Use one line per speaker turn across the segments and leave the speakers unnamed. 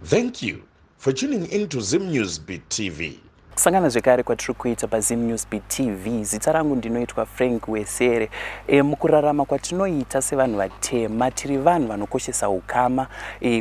Thank you for tuning in to Zim News Beat TV.
Kusangana zvekare kwatiri kuita paZim News Beat TV. Zita rangu ndinoitwa Frank Wesere. Mukurarama kwatinoita sevanhu vatema tiri vanhu vanokoshesa ukama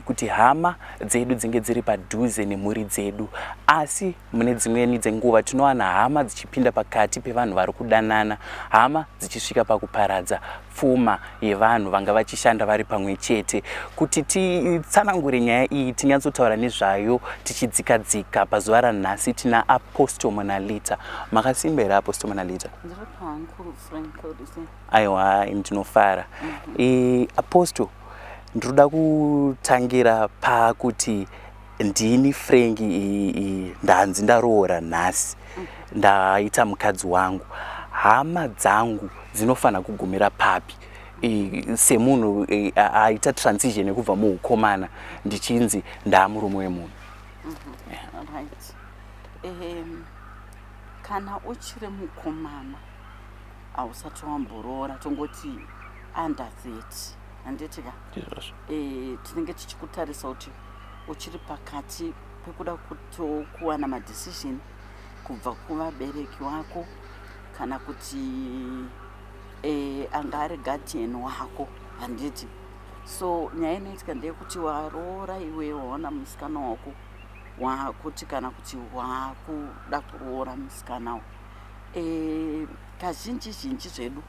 kuti hama dzedu dzinge dziri padhuze nemhuri dzedu. Asi mune dzimweni dzenguva tinowana hama dzichipinda pakati pevanhu vari kudanana, hama dzichisvika pakuparadza pfuma yevanhu vanga vachishanda vari pamwe chete. Kuti titsanangure nyaya iyi tinyatsotaura nezvayo tichidzika-dzika pazuva ranhasi tina Apostle Monalita. Makasimbera Apostle Monalita? Aiwa, ndinofara. Apostle, ndinoda kutangira pakuti ndini Frank ndanzi ndaroora nhasi. Ndaita mukadzi wangu. Hama dzangu dzinofana kugumira papi? Semunhu aita transition kubva muukomana ndichinzi ndamurume wemunhu.
Kana uchiri mukomana ausati wamboroora tongoti under 30 handitika tinenge tichikutarisa kuti uchiri pakati pekuda kuwana madecision kubva kuvabereki wako kana kuti anga ari guardian wako handiti. So nyaya inoitika ndeyekuti waroora iwe waona musikana wako wakuti kana kuti wakuda kuroora musikanawo. Kazhinji zhinji zvedu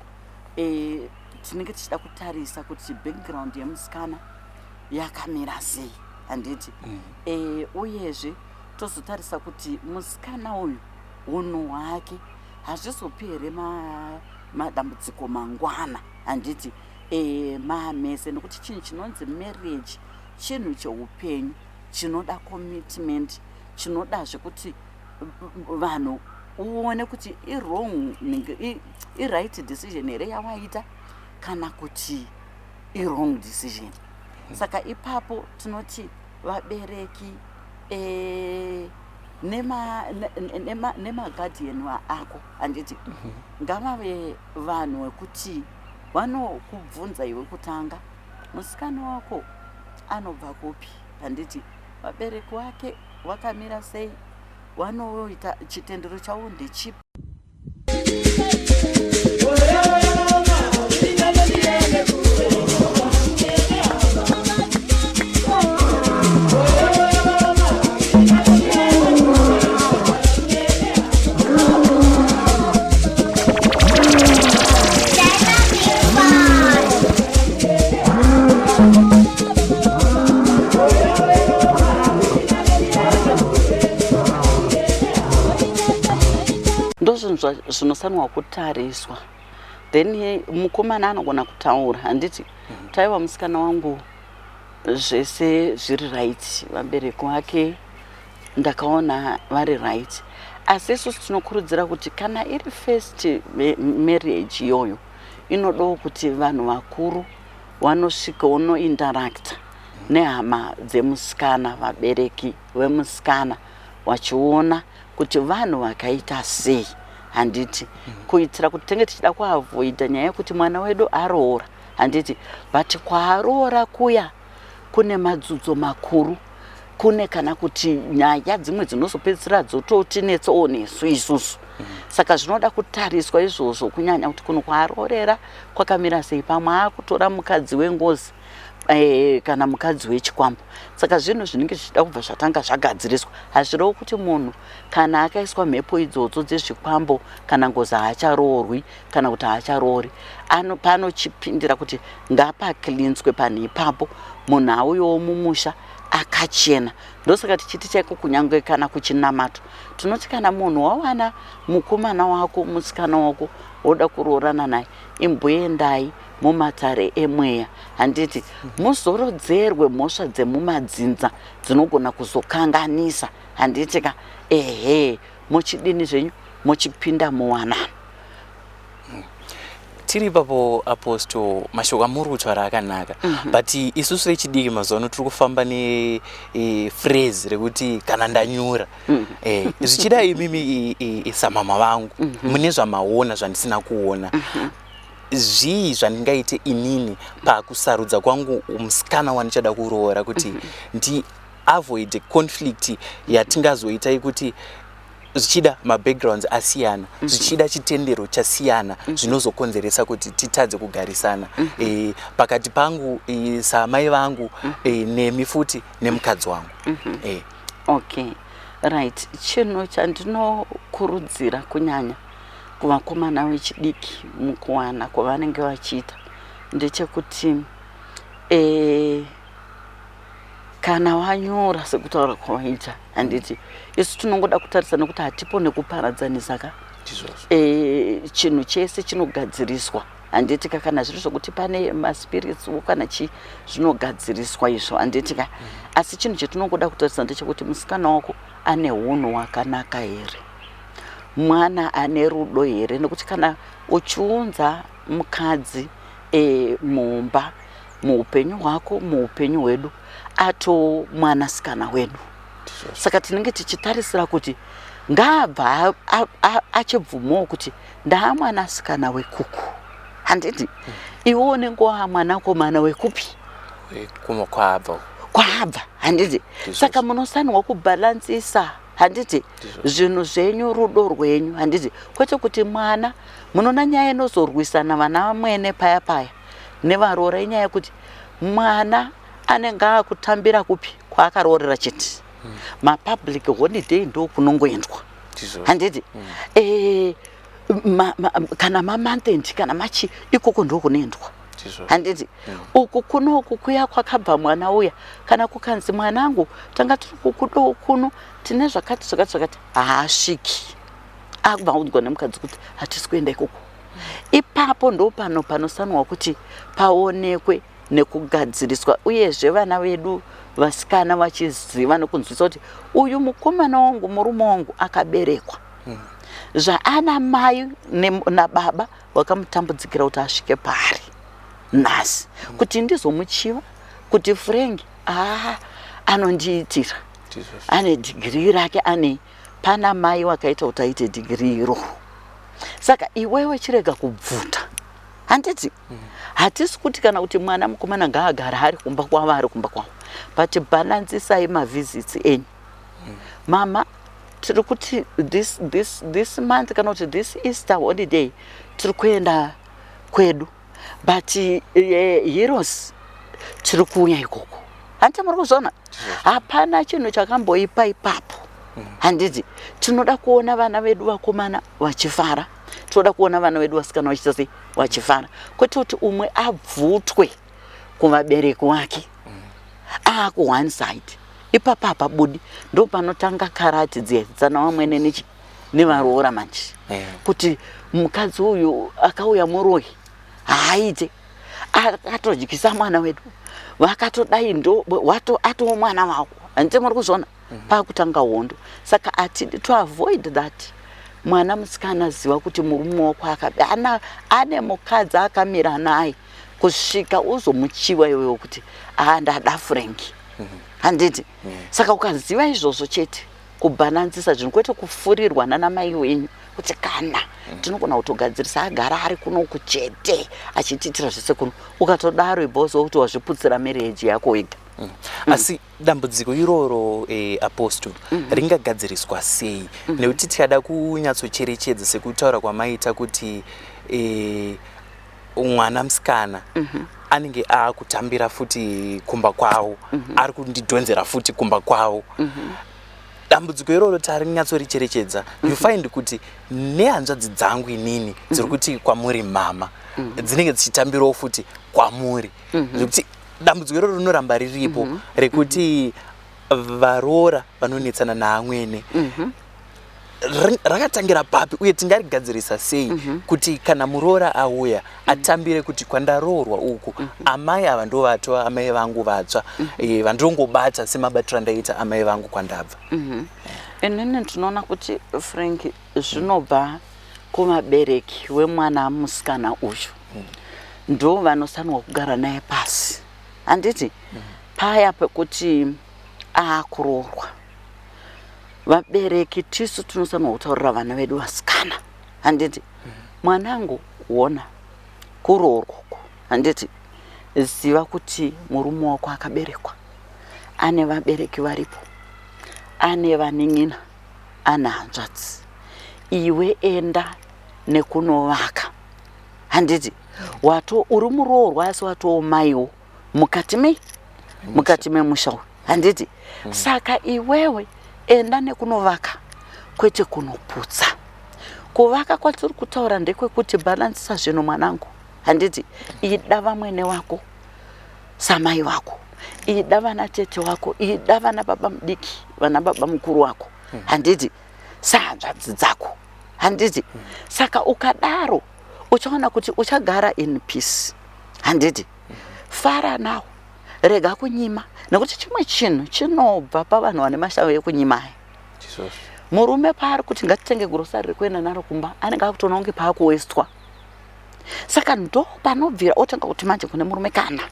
tinenge tichida kutarisa kuti background yemusikana yakamira sei handiti. Uyezve tozotarisa kuti musikana uyu unhu hwake hazvizopi here madambudziko mangwana handiti. Mamese nekuti chinhu chinonzi marriage chinhu cheupenyu chinoda commitment, chinodazve kuti vanhu uone kuti wrong right decision here yawaita kana kuti wrong decision. Saka ipapo tinoti vabereki nema guardian ako handiti ngavave vanhu vekuti vanokubvunza iwe kutanga musikana wako anobva kupi handiti, vabereki wake wakamira sei, wanoita chitendero chavo ndechipi. Zvinosanwa kutariswa. Then mukomana anogona kutaura handiti taiwa musikana wangu zvese zviri right, vabereki wake ndakaona vari right. Asi isusu tinokurudzira kuti kana iri first marriage iyoyo inodawo kuti vanhu vakuru vanosvika interact nehama dzemusikana, vabereki vemusikana vachiona kuti vanhu vakaita sei handiti, kuitira kuti tenge tichida kuavoida nyaya yekuti mwana wedu aroora handiti. But kwaaroora kuya kune madzudzo makuru, kune kana kuti nyaya dzimwe dzinozopedzisira dzototinetsawo nesu isusu. Saka zvinoda kutariswa izvozvo, kunyanya kuti kuno kwaaroorera kwakamira sei, pamwe akutora mukadzi wengozi kana mukadzi wechikwambo. Saka zvinhu zvinenge zvichida kubva zvatanga zvagadziriswa. Hazvirevo kuti munhu kana akaiswa mhepo idzodzo dzezvikwambo kana ngozi haacharoorwi kana kuti haacharoori, panochipindira kuti ngapaklinzwe panhu ipapo, munhu auyewo mumusha akachena. Ndosaka tichiti chaiko kunyange kana kuchinamato tinoti kana munhu wawana mukomana wako, musikana wako woda kuroorana naye, imboendai mumatare emweya handiti, muzorodzerwe mhosva dzemumadzinza dzinogona kuzokanganisa handiti ka muchidini zvenyu muchipinda muwanano.
Tiri papo Apostle, mashoko amuri kutaura akanaka, but isusu vechidiki mazuva ano tiri kufamba phrase rekuti kana ndanyura. Zvichida imimi samama vangu mune zvamaona zvandisina kuona, zvii zvandingaite inini pakusarudza kwangu musikana wandichada kuroora kuti avoid conflict yatingazoita ikuti zvichida mabackgrounds asiyana zvichida chitendero chasiyana zvinozokonzeresa kuti titadze kugarisana pakati pangu samai vangu nemi futi nemukadzi wangu.
Okay, right. Chinhu chandinokurudzira kunyanya kuvakomana vechidiki mukuwana kwavanenge vachiita ndechekuti kana wanyora sekutaura kwawaita handiti isu tinongoda kutarisa nekuti hatipo nekuparadzanisa ka chinhu chese chinogadziriswa handitika kana zviri zvokuti pane maspirits kana chi zvinogadziriswa izvo handitika asi chinhu chetinongoda kutarisa ndechekuti musikana wako ane hunhu hwakanaka here, mwana ane rudo here, nekuti kana uchiunza mukadzi mumba muupenyu hwako muupenyu hwedu ato mwanasikana wedu. Saka tinenge tichitarisira kuti ngaabva achibvumawo kuti ndaa mwanasikana wekuku handiti iwo unenge wa mwanakomana wekupi
kwabva
handiti saka munosanirwa kubhalansisa handiti zvinhu zvenyu rudo rwenyu handiti kwete kuti mwana munoona nyaya inozorwisana vana vamwene paya nevaroora inyaya yekuti mwana anenge akutambira kupi kwaakaroorera chete mapublic holiday ndo kunongoendwa handiti kana mamonthendi kana machi ikoko ndo kunoendwa handiti uku kunoku kuya kwakabva mwana uya kana kukanzi mwanangu tanga tiri kukudo kuno tine zvakati haasviki akubvaudzwa nemukadzi kuti hatisi kuenda ikoko ipapo ndo panosanwa kuti paonekwe nekugadziriswa uyezve vana vedu vasikana vachiziva nekunzwisa kuti uyu mukomana wangu murume wangu akaberekwa zvaana mai nababa vakamutambudzikira kuti asvike pari nhasi kuti ndizomuchiva kuti Frank anondiitira ane dhigiri rake ane pana mai wakaita kuti aite dhigiri iro. Saka iwewe chirega kubvuta handiti hatisi kuti kana kuti mwana mukomana ngaagara hari kumba kwavo ari kumba kwavo but balansisai mavisits enyu mama tiri kuti this month kana kuti this Easter holiday tiri kuenda kwedu but heroes tiri kuuya ikoko handiti muri kuzona hapana chinhu chakamboipa ipapo handiti tinoda kuona vana vedu vakomana vachifara tinoda kuona vana vedu vasikana vachiita sei vachifara kwete kuti umwe abvutwe kuvabereki wake aku one side ipapo hapabudi ndo panotanga karati dziedzana vamwene nevaroora manje kuti mukadzi uyu akauya muroyi haaite akatodyisa mwana wedu vakatodai ndo atoo mwana wako handiti muri kuzvona pakutanga hondo. Saka atidi to avoid that mwana musikana ziva kuti murume wako ane mukadzi akamira naye kusvika uzomuchiwa iwewe kuti ndada Frank handiti saka ukaziva izvozvo chete kubhalansisa zvinhu kwete kufurirwa nanamai wenyu kuti kana tinogona kutogadzirisa agara ari kunoku chete achitiitira zvese kuno ukatodaro ibhozo kuti wazviputsira mereji yako wega.
Asi dambudziko iroro apostle ringagadziriswa sei nekuti tikada kunyatsocherechedza sekutaura kwamaita kuti mwana musikana anenge akutambira futi kumba kwawo ari kundidhonzera futi kumba kwawo dambudziko iroro tarinyatsocherechedza you find kuti nehanzvadzi dzangu inini dziri kuti kwamuri mama dzinenge dzichitambirawo futi kwamuri zvekuti dambudziko iroro rinoramba riripo rekuti varoora vanonetsana naamwene rakatangira papi uye tingarigadzirisa sei kuti kana muroora auya atambire kuti kwandaroorwa uku amai ava ndo vatwa amai vangu vatsva vandongobata semabatiro andaita amai vangu kwandabva.
Inini tinoona kuti Frank zvinobva kumabereki wemwana musikana uyu ndo vanosanwa kugara naye pasi handiti paya pekuti akuroorwa vabereki tisu tinosanwa kutaurira vana vedu vasikana handiti mwanangu wona kuroorwako handiti ziva kuti murume wako akaberekwa ane vabereki varipo, ane vanin'ina, ane hanzvadzi. Iwe enda nekunovaka. Handiti wato uri muroorwa asi wato maiwo mukati memusha. Handiti saka iwewe enda nekunovaka kwete kunoputsa. Kuvaka kwatiri kutaura ndekwekuti balansisa zvinhu mwanangu. Handiti ida vamwene wako samai wako, ida vana tete wako, ida vana baba mudiki, vana baba mukuru wako. Handiti sahanzvadzi dzako. Handiti saka ukadaro uchaona kuti uchagara in peace. Handiti fara nawo, rega kunyima, nekuti chimwe chinhu chinobva pavanhu vane mashavu ekunyima. Murume paari kuti ngatitenge grosari rekuenda naro kumba, anenge akutoona kunge paakuwestwa. Saka ndo panobvira otanga kuti manje kune murume kana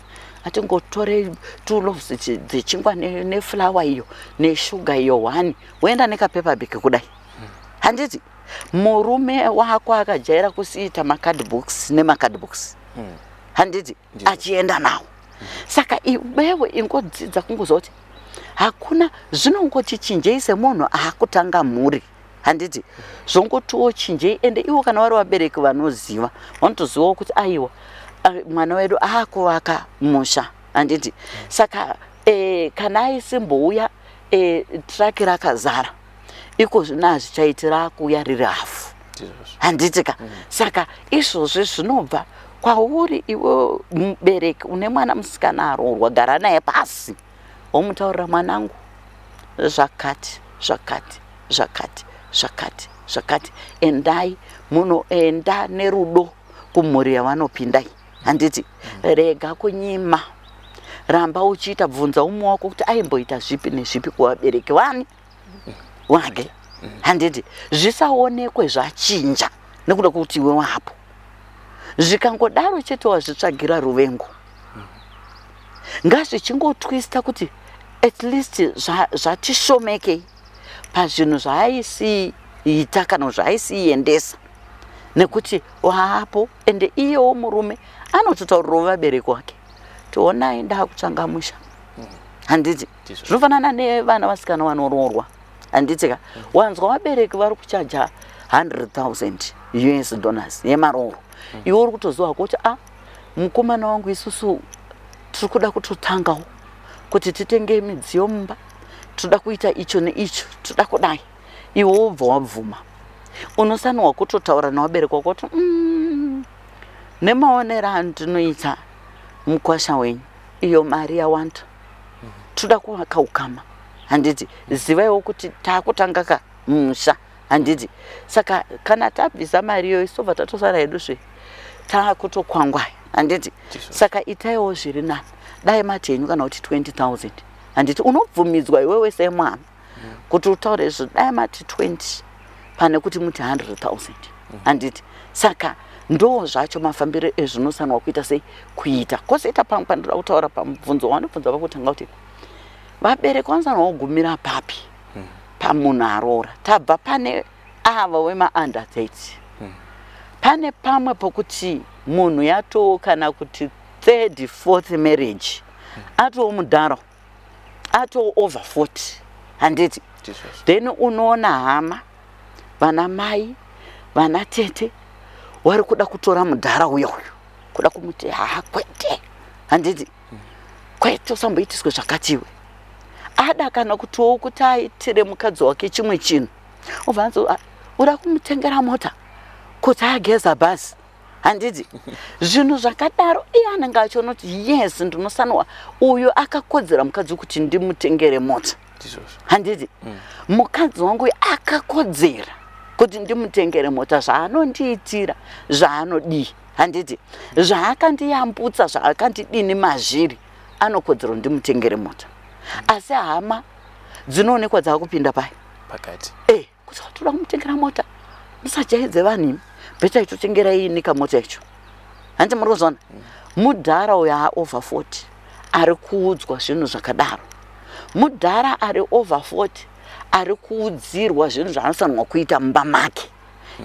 atingotore 2 loaves dzechingwa neflour iyo neshuga iyo 1 woenda nekapepa bheki kudai. Handiti murume wako akajaira kusiita makadhibhokisi nemakadhibhokisi. Handiti achienda nawo. Saka iwewe ingodzidza kungozoti hakuna zvinongoti chinjei semunhu akutanga mhuri. Handiti zvongotiwo chinjei, ende iwo kana vari vabereki vanoziva vanotozivawo kuti aiwa mwana wedu akuvaka musha. Handiti saka kana aisimbouya traki rakazara iko zvino hazvichaitira kuuya riri hafu. Handitika saka izvozvi zvinobva kwauri iwe mubereki une mwana musikana aroorwa, gara naye pasi womutaurira mwanangu zvakati zvakati zvakati zvakati zvakati, endai munoenda nerudo kumhuri yavanopindai. Handiti rega kunyima, ramba uchiita bvunza umwe wako kuti aimboita zvipi nezvipi kuvabereki wake. Handiti zvisaonekwe zvachinja nekuda kuti iwe wapo. Zvikangodaro chete wazvitsvagira ruvengo, ngazvichingotwista kuti at least zvatishomekei pazvinhu zvaaisiita kana zvaaisiendesa, nekuti waapo ende iyewo murume anototaurirawo vabereki wake tionai ndakutsvanga musha. Handiti zvinofanana nevana vasikana vanoroorwa. Handitika wanzwa vabereki vari kuchaja 100,000 US dollars yemaroro, iwe uri kutoziva kuti mukomana wangu isusu tiri kuda kutotangawo kuti titenge midziyo mumba, toda kuita icho neicho, toda kudai. Iwe wobva wabvuma, unosanwa kutotaura navabereki wako kuti nemaonero andinoita mukwasha wenyu iyo mari yawanda, toda kuvaka ukama. Handiti zivaiwo kuti takutanga musha. Handiti saka kana tabvisa mari iyo isobva tatosara heduzve takutokwangwai. Handiti saka itaiwo zviri nani, dai mati henyu kana kuti 20,000. Handiti unobvumidzwa iwewe semwana kuti utaure dai mati 20 pane kuti muti 100,000. Handiti saka ndo zvacho mafambiro ezvinosanwa kuita sei kuita. Kozoita pamwe pandinoda kutaura pamubvunzo wanobvunza vakutanga kuti vabereki vanosanwa kugumira papi pamunhu aroora. Tabva pane ava wema-under 30, pane pamwe pokuti munhu yato kana kuti 3rd 4th marriage atowo mudhara, atowo over 40. Handiti then unoona hama, vana mai, vana tete wari kuda kutora mudhara uyo kuda kumuti kwete. Handiti kwete usamboitiswe zvakatiwe, ada kana kutiwo kuti aitire mukadzi wake chimwe chinhu ubvanzo uda kumutengera mota kuti ageza bhazi. Handiti zvinhu zvakadaro iye anenge achionoti yes ndinosanwa uyo akakodzera mukadzi kuti ndimutengere mota. Handiti mukadzi wangu akakodzera kuti ndimutengere mota, zvaanondiitira zvaanodii. Handiti zvaakandiyambutsa zvaakandidini mazviri anokodzera ndimutengere mota. Asi hama dzinoonekwa dzakupinda pai
pakati
kuti toda kumutengera mota, musajaidze vanhu beta itotengera ini kamota icho. Handiti muri kuzona mudhara uya over 40 ari kuudzwa zvinhu zvakadaro, mudhara ari over 40 ari kuudzirwa zvinhu zvaanosanwa kuita mumba make.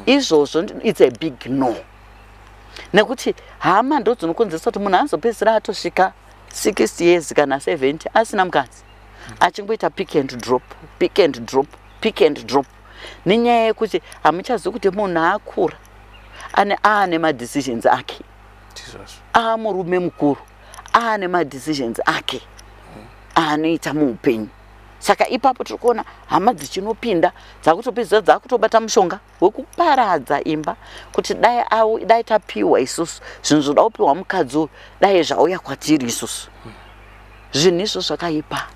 Izvozvo it's a big no, nekuti hama ndo dzinokonzeresa kuti munhu azopedzisira atosvika 60 years kana 70 asina mukadzi. achingoita pick and drop, pick and drop, pick and drop. Nenyaya yekuti hamuchazivi kuti munhu akura ane madecisions ake, murume mukuru ane madecisions ake anoita muupenyu. Saka ipapo tiri kuona hama dzichinopinda dzakutopedza dzakutobata mushonga wekuparadza imba kuti dai tapiwa isusu zvinhu zvoda kupiwa mukadzi uyu dai zvauya kwatiri isusu. Zvinhu izvo zvakaipa,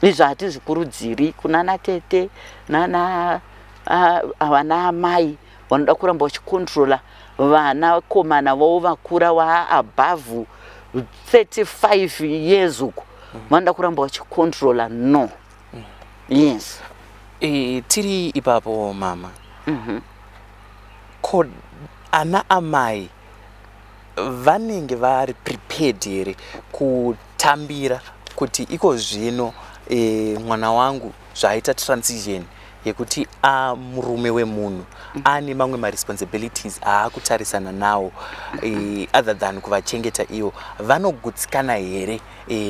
izvo hatizvikurudziri kunana tete nana vana amai vanoda kuramba vachikontrola vana komana vavo vakura above 35 years uko vanoda kuramba vachikontrola. No. Yes.
Tiri ipapo mama, ko ana amai vanenge vari prepared here kutambira kuti iko zvino mwana wangu zvaita transition yekuti murume wemunhu ane mamwe responsibilities aakutarisana nawo other than kuvachengeta iwo, vanogutsikana here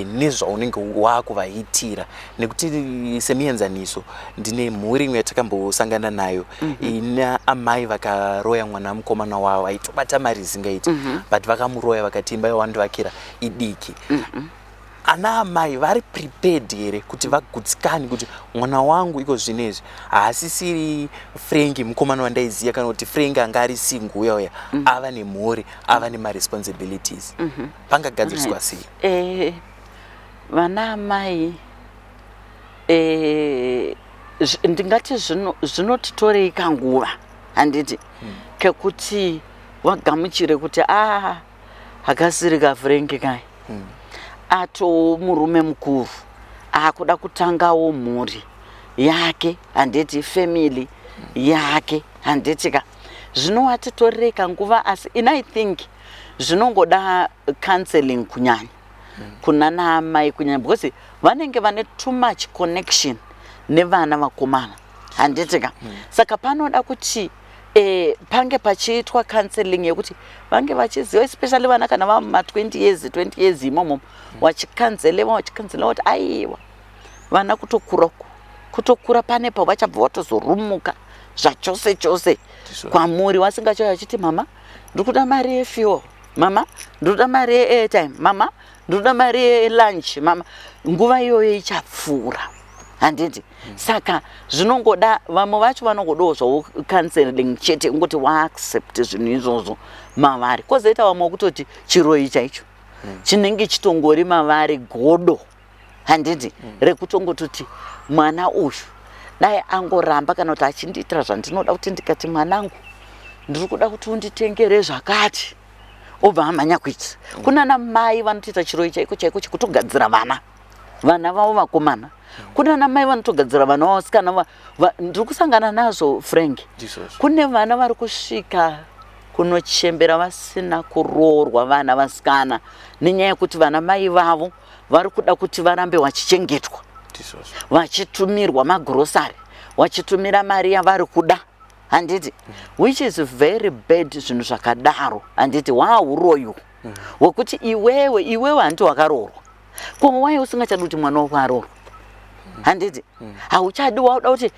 nezvaunenge wakuvaitira? Nekuti semienzaniso ndine mhuri imwe yatakambosangana nayo ina amai vakaroya mwana mukomana wavo aitobata marizingaiti but vakamuroya vakati imba yawandivakira idiki. Ana amai vari prepared here kuti vagutsikane kuti mwana wangu iko zvinezvi haasisiri Frank mukomana wandaiziva kana kuti Frank anga ari single uya ava nemhuri ava neresponsibilities? Pangagadziriswa sei?
Vana amai ndingati zvinotitorei kanguva handiti kekuti wagamuchire kuti hakasiri kaFrank kai ato murume mukuru akuda kutangawo mhuri yake handiti family yake handitika zvinowatitoreka nguva. Asi I think zvinongoda counseling kunyanya kunana amai kunyanya because vanenge vane too much connection nevana vakomana handitika. Saka panoda kuti pange pachiitwa counseling yekuti vange vachiziva especially vana kana vama 20 years imomo wachikanzelewa kuti aiwa vana kutokura panepo vachabva vatozorumuka zvachose chose kwamuri wasingacho achiti mama ndikuda mari yefuel, mama ndikuda mari yeairtime, mama ndikuda mari yelunch, mama nguva iyoyo ichapfuura handiti. Saka zvinongoda vamwe vacho vanongodawo zvawo counseling chete ngoti waaccept zvinhu izvozvo mavari. Kozoita vamwe kutoti chiroyi chaicho chinenge chitongori mavari godo handiti rekutongototi mwana uyu dai angoramba kana kuti achindiitira zvandinoda kuti ndikati mwanangu ndiri kuda kuti unditengere zvakati obva amhanya kuita. Kunana mai vanotoita chiroyi chaiko chekutogadzira vana vavo vakomana. Kunana mai vanotogadzira vana vasikana. Ndiri kusangana nazvo Frank, kune vana vari kusvika kunochembera vasina kuroorwa vana vasikana nenyaya yekuti vana mai vavo vari kuda kuti varambe vachichengetwa, vachitumirwa magrosari, vachitumira mari yavari kuda handiti, which is very bad. Zvinhu zvakadaro handiti uroyo wekuti iwewe hanti wakaroorwa koma wai usingachadi kuti mwana wako aroorwa handiti hauchadi wauda kuti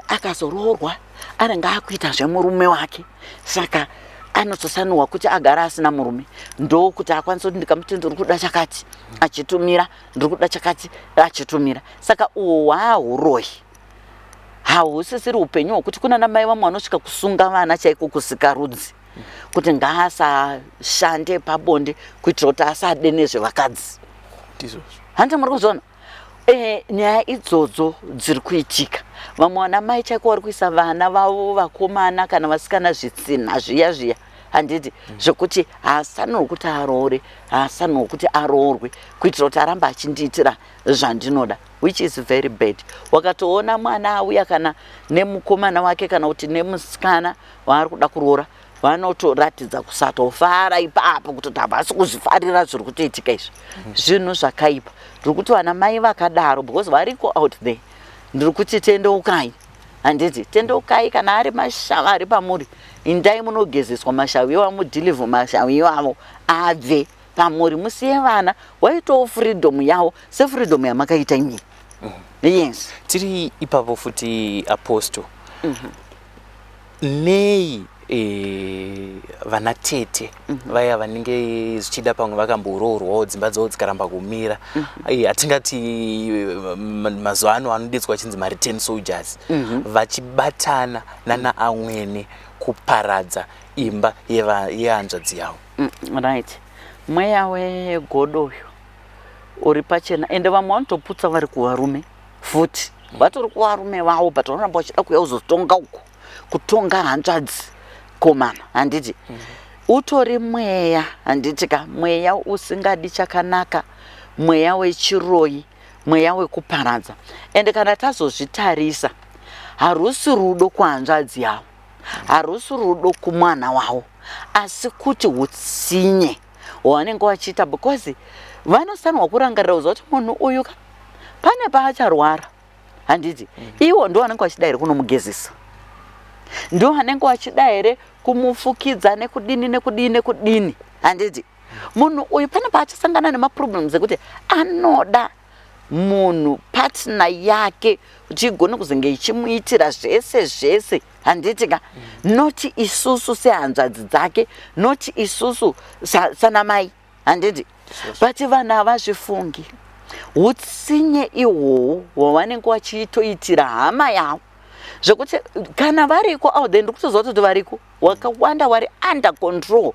akazoroorwa anenge akuita zvemurume wake. Saka anotosanuwa kuti agara asina murume ndokuti akwanisa kuti ndikamuti ndiri kuda chakati achitumira, ndiri kuda chakati achitumira. Saka uwo uroyi hausisiri upenyu hwekuti kunana mai vamwe vanosvika kusunga vana chaiko kusika rudzi kuti ngaasashande pabonde kuitira kuti asade nezvevakadzi. Handi muri kuzviona nyaya idzodzo dziri kuitika. Vamwe vana mai chaiko vari kuisa vana vavo vakomana kana vasikana zvitsina zviya handiti zvekuti haasanirwe kuti aroore, haasanirwe kuti aroorwe kuitira kuti aramba achindiitira zvandinoda, which is very bad. Wakatoona mwana auya kana nemukomana wake kana kuti nemusikana waari kuda kuroora vanotoratidza kusatofara ipapo kuti havasi kuzvifarira zviri kutoitika izvi zvinhu zvakaipa. Ndiri kuti vana mai vakadaro because variko out there ndiri kuti tendeukai handiti tendeukai kana ari mashava ari pamuri indai munogezeswa mashavi iwavo mudhilivhu mashavi iwavo abve pamuri musiye vana waitawo freedom yavo sefreedom yamakaita imwe Yes.
Tiri ipapo futi apostle. Nei vana tete vaya vanenge zvichida pamwe vakamboroorwawo dzimba dzavo dzikaramba kumira. Atingati mazuva ano anodetswa chinzi ma-return soldiers vachibatana nana amwene kuparadza imba yehanzvadzi yavo.
Right. Mweya wegodo uyu uri pachena ende vamwe vanotoputsa vari kuvarume futi vatori kuvarume vavo but vanoramba vachida kuuya kuzotonga uku kutonga hanzvadzi komana handiti utori mweya handiti ka mweya usingadi chakanaka, mweya wechiroyi, mweya wekuparadza. Ende kana tazozvitarisa harusi rudo kuhanzvadzi yavo, harusi rudo kumwana wavo, asi kuti hutsinye hwavanenge vachiita because vanosanwa kurangarira kuziva kuti munhu uyu pane paacharwara handiti iwo ndo vanenge vachida here kunomugezisa, ndo vanenge vachida here kumufukidza nekudini handiti munhu uyu pane paachasangana nemaproblems ekuti anoda munhu partner yake kuti igone kuzenge ichimuitira zvese handiti ka noti isusu sehanzvadzi dzake, noti isusu sanamai handiti but vanhu havazvifungi hutsinye ihwohwo hwavanenge vachitoitira hama yavo zvekuti kana variko out there ndikutoziva kuti variko wakawanda vari under control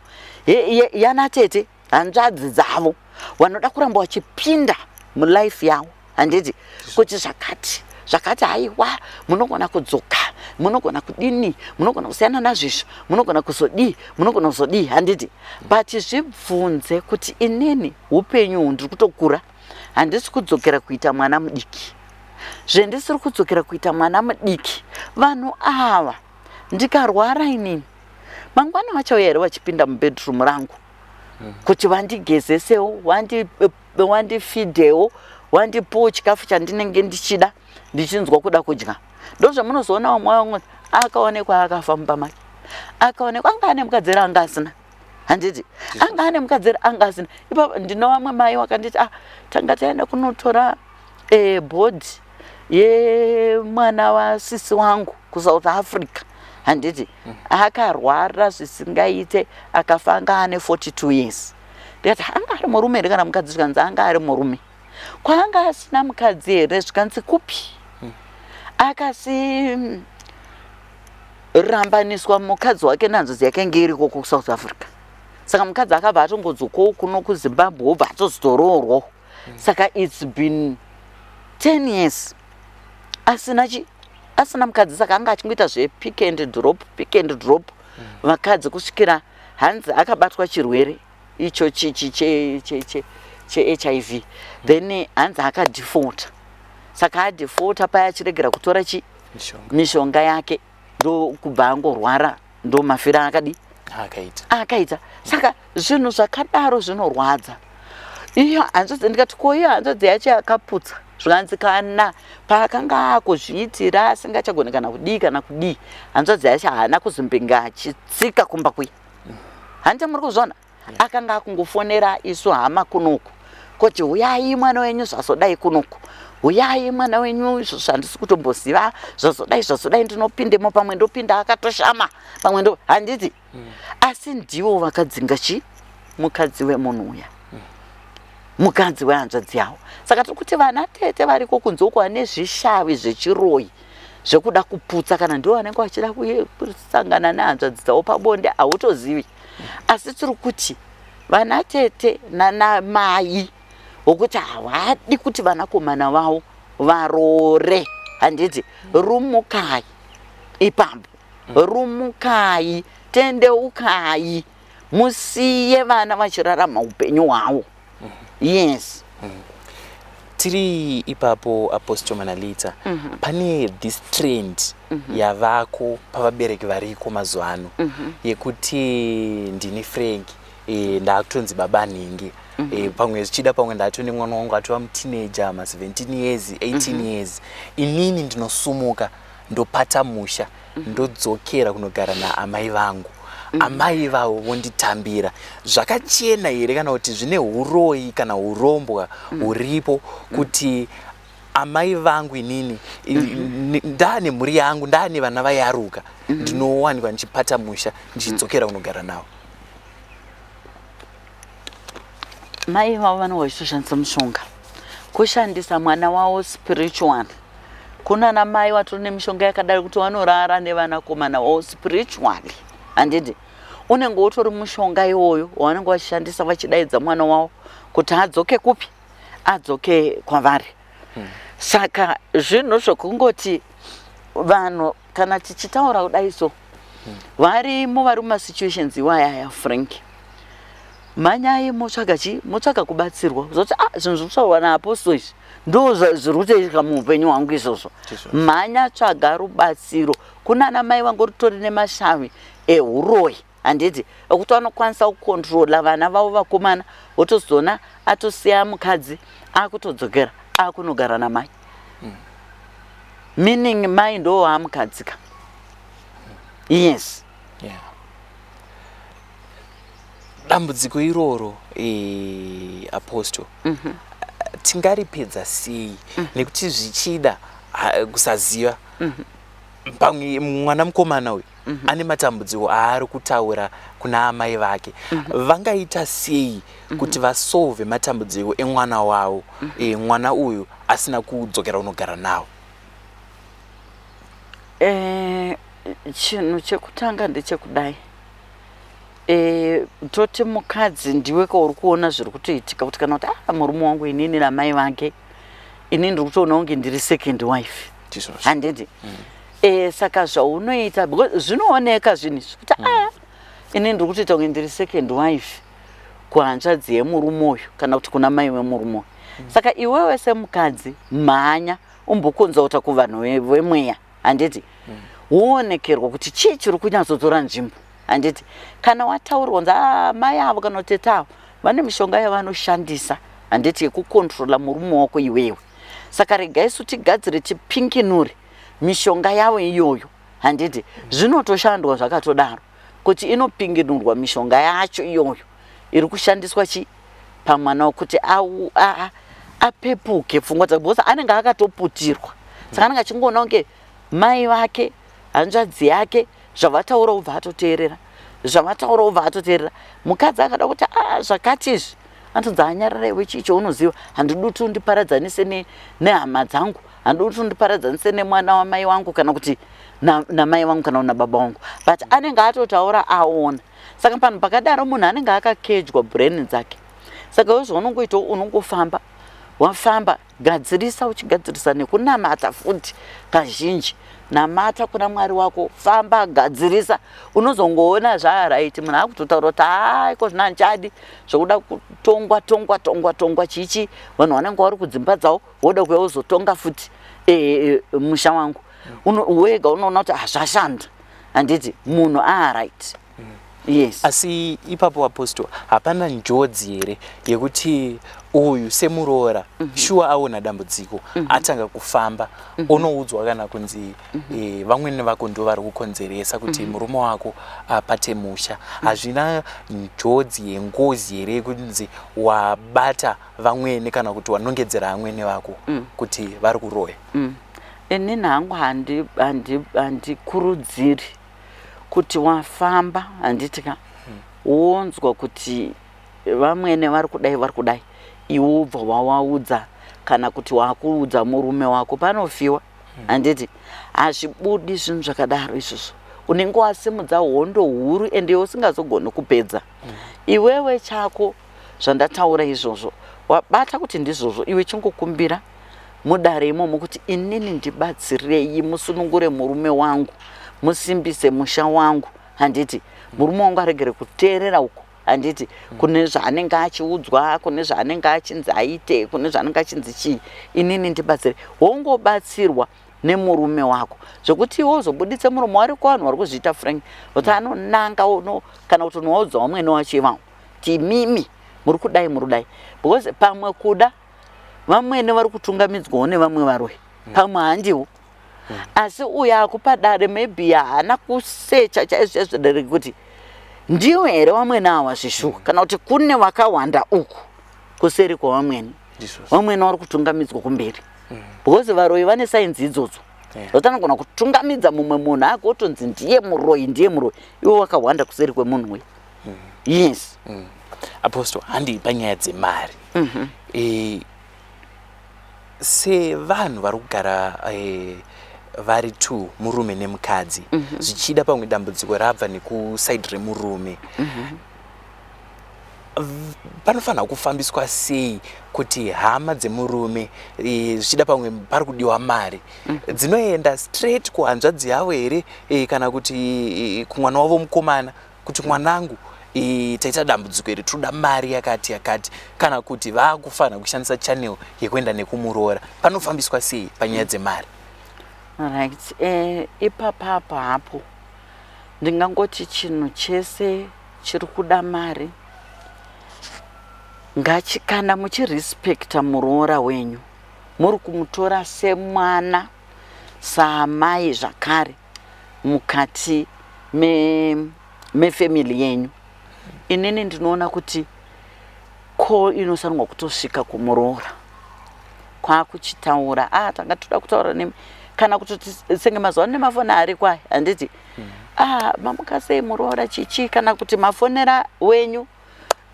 yana tete hanzvadzi dzavo vanoda kuramba vachipinda mulife yavo handiti kuti zvakati haiwa munogona kudzoka, munogona kudini, munogona kusiyana nazvisvo, munogona kuzodii handiti but zvibvunze kuti inini upenyu ndiri kutokura handisi kudzokera kuita mwana mudiki. Zvendisiri kudzokera kuita mwana mudiki vanhu ava ndikarwara inini mangwana vachauya here vachipinda mubedroom rangu kuti vandigezesewo, vandifidhewo, vandipowo chikafu chandinenge ndichida ndichinzwa kuda kudya. Ndozvamunozoona vamwe vamwe akaonekwa akafa mumba make, akaonekwa anga ane mukadziri anga asina handiti anga ane mukadziri anga asina. Ipapo ndino vamwe mai vakanditi tanga taenda kunotora bhodhi yemwana wasisi wangu kuSouth Africa handiti akarwara zvisingaite akafa anga ane 42 years. Ndikati anga ari murume here kana mukadzi? Zvikanzi anga ari murume. Kwaanga asina mukadzi here? Zvikanzi kupi? Akasirambaniswa mukadzi wake nanzvadzi yake ngeiriko kuSouth Africa. Saka mukadzi akabva atongodzokawo kuno kuZimbabwe obva atozotoroorwawo. Saka it's been 10 years asina mukadzi. Saka anga achingoita zvepick and drop vakadzi kusvikira hanzi akabatwa chirwere icho che-HIV then hanzi akadefaulta. Saka adefaulta paya achiregera kutora mishonga yake ndo kubva angorwara ndo mafira akaita. Saka zvinhu zvakadaro zvinorwadza. Iyo hanzvadzi ndikati ko iyo hanzvadzi yacho yakaputsa zvikanzi kana paakanga akuzviitira asingachagoni kana kudii hanzvadzi yacho haana kuzombinga achitsika kumba kuya handiti muri kuzviona akanga akungofonera isu hama kunoku kuti uyai mwana wenyu zvazodai kunoku, uyai mwana wenyu izvo zvandisi kutomboziva zvazodai ndinopindemo, pamwe ndopinda akatoshama, pamwe ndo handiti asi ndivo vakadzinga mukadzi wemunhu uya, mukadzi wehanzvadzi yavo. Saka tiri kuti vana tete variko kunze uko vane zvishavi zvechiroyi zvekuda kuputsa kana ndivo vanenge vachida kusangana nehanzvadzi dzavo pabonde hautozivi. Asi tiri kuti vana tete nanamai wokuti havadi kuti vanakomana vavo varoore handiti rumukai ipapo, rumukai, tendeukai, musiye vana vachirarama upenyu hwavo. Yes.
Tiri ipapo Apostle Manalita pane this trend yavako pavabereki variko mazuva ano yekuti ndini Frank ndakutonzi baba nhingi pamwe zvichida pamwe ndatone mwana wangu atova muteenager ma17 years 18 years inini ndinosumuka ndopata musha ndodzokera kunogara naamai vangu. Amai vavo vonditambira zvakachena here kana kuti zvine uroyi kana urombwa huripo kuti amai vangu inini ndane mhuri yangu, ndane vana vayaruka, ndinowanikwa ndichipata musha ndichidzokera unogara navo.
Mai vavo vanogona kushandisa mushonga kushandisa mwana wavo spiritual. Kuna na mai watori nemishonga yakadai kuti vanorara nevanakomana wavo spiritually. Handidi unenge utori mushonga iwoyo wavanenge vachishandisa vachidaidza mwana wavo kuti adzoke kupi, adzoke kwavari. Saka zvinhu zvokungoti vanhu kana tichitaura kudai so varimo vari mumasituations iwaya Frank, manyai motsvaga kubatsirwa zoti zvinhu zvinotaurwa naApostle izvi ndo zviri kuitika muupenyu hwangu izvozvo. Manya tsvaga rubatsiro. Kuna ana mai vangu ritori nemashavi ehuroyi, handiti, ekuti vanokwanisa kukontrola vana vavo vakomana, wotozona atosiya mukadzi akutodzokera akunogara namai. Meaning mai ndo waamukadzika. Yes.
Yeah. Dambudziko iroro Apostle, tingaripedza sei? Nekuti zvichida kusaziva pamwe mwana mukomana uyu ane matambudziko aari kutaura kuna amai vake, vangaita sei kuti vasolve matambudziko emwana wavo, mwana uyu asina kudzokera unogara nawo?
Chinhu chekutanga ndechekudai, toti mukadzi ndiwe kauri kuona zviri kutoitika, kuti kana kuti murume wangu inini namai vake inini ndiri kutoona kunge ndiri second wife. Handidi. Saka zvaunoita zvinooneka zvinhu izvi kuti inini ndiri kutoita kunge ndiri second wife kuhanzvadzi yemurume uyu kana kuti kuna mai vemurume uyu. Saka iwewe semukadzi mhanya umbokonzauta kuvanhu vemweya, handiti, woonekerwa kuti chii chiri kunyatsotora nzvimbo. Handiti, kana wataurirwa kunzi mai avo kana kuti tete avo vane mishonga yavanoshandisa, handiti, yekukontrola murume wako iwewe. Saka regai isu tigadzire tipinkinure mishonga yavo iyoyo, handiti, zvinotoshandwa zvakatodaro kuti inopinginurwa mishonga yacho iyoyo iri kushandiswa pamwana kuti apepuke pfungwa dzake, because anenge akatoputirwa. Saka anenge achingoona kunge mai vake, hanzvadzi yake, zvavataura ubva atoteerera, zvavataura ubva atoteerera. Mukadzi akada kuti zvakati izvi antonzi anyarara iwe chii chaunoziva, handiduti undiparadzanise nehama dzangu, handiduti undiparadzanise nemwana wamai vangu kana kuti namai vangu kana nababa vangu, but anenge atotaura aona. Saka panhu pakadaro munhu anenge akakejwa brain dzake. Saka izvo unongoita unongofamba, wafamba, gadzirisa uchigadzirisa nekunamata futi kazhinji. Namata kuna Mwari wako, famba, gadzirisa, unozongoona zvaraiti munhu akutotaura kuti iko zvina nchadi zvokuda kutongwa chichi, vanhu vanenge vari kudzimba dzavo woda kuuya uzotonga futi musha wangu. Wega unoona kuti zvashanda, handiti, munhu right. Yes.
Asi ipapo Apostle, hapana njodzi here yekuti uyu semuroora shuwa aona dambudziko atanga kufamba, unoudzwa kana kunzi vamwene vako ndo vari kukonzeresa kuti murume wako apate musha. Hazvina njodzi yengozi here kunzi wabata vamwene kana kuti wanongedzera vamwene vako kuti vari kuroya?
Inini hangu handikurudziri kuti wafamba, handitika, wonzwa kuti vamwene vari kudai, iwe ubva wawaudza kana kuti wakuudza murume wako, panofiwa. Handiti, hazvibudi zvinhu zvakadaro izvozvo. Unenge wasimudza hondo huru ende usingazogoni kupedza. Iwewe chako zvandataura izvozvo, wabata kuti ndizvozvo, iwe chingokumbira mudare imomo kuti inini ndibatsirei musunungure murume wangu, musimbise musha wangu, handiti, murume wangu aregere kuteerera uko, handiti, kune zvaanenge achiudzwa, kune zvaanenge achinzi aite, kune zvaanenge achinzi chii, inini ndibatsire. Wongobatsirwa nemurume wako zvokuti iwe uzobuditse muromo wari kuvanhu vari kuzviita Frank, kuti anonanga kana kuti unoudza vamwene wacho ivavo kuti mimi muri kudai, because pamwe kuda vamwene vari kutungamidzwawo nevamwe varoyi, pamwe handiwo. Asi uyo akupa dare maybe haana kusecha chaizvo dare kuti ndiwo here vamwene ava zvishuwa, kana kuti kune vakawanda uku kuseri kwavamwene, vamwene vari kutungamidzwa kumberi. because varoyi vane sainzi idzodzo zotanogona kutungamidza mumwe munhu agotonzi ndiye muroyi iwo wakawanda kuseri kwemunhu we yes
Apostle handi panyaya dzemari sevanhu vari kugara vari two murume nemukadzi zvichida pamwe dambudziko rabva nekusaidi remurume panofanira kufambiswa sei kuti hama dzemurume zvichida pamwe pari kudiwa mari dzinoenda straight kuhanzvadzi yavo here kana kuti kumwana wavo mukomana kuti mwanangu taita dambudziko here toda mari yakati kana kuti vakufanira kushandisa channel yekuenda nekumuroora panofambiswa sei panyaya dzemari?
Right. Ipapa hapo ndingangoti chinhu chese chiri kuda mari ngachikana muchirespecta muroora wenyu, muri kumutora semwana saamai zvakare mukati mefamily yenyu. Inini ndinoona kuti ko inosanwa kutosvika kumuroora kwakuchitaura tanga toda kutaura nemi kana kuti senge mazuva nemafoni ari kwai handiti mamukasei muroora chichi kana kuti mafonera wenyu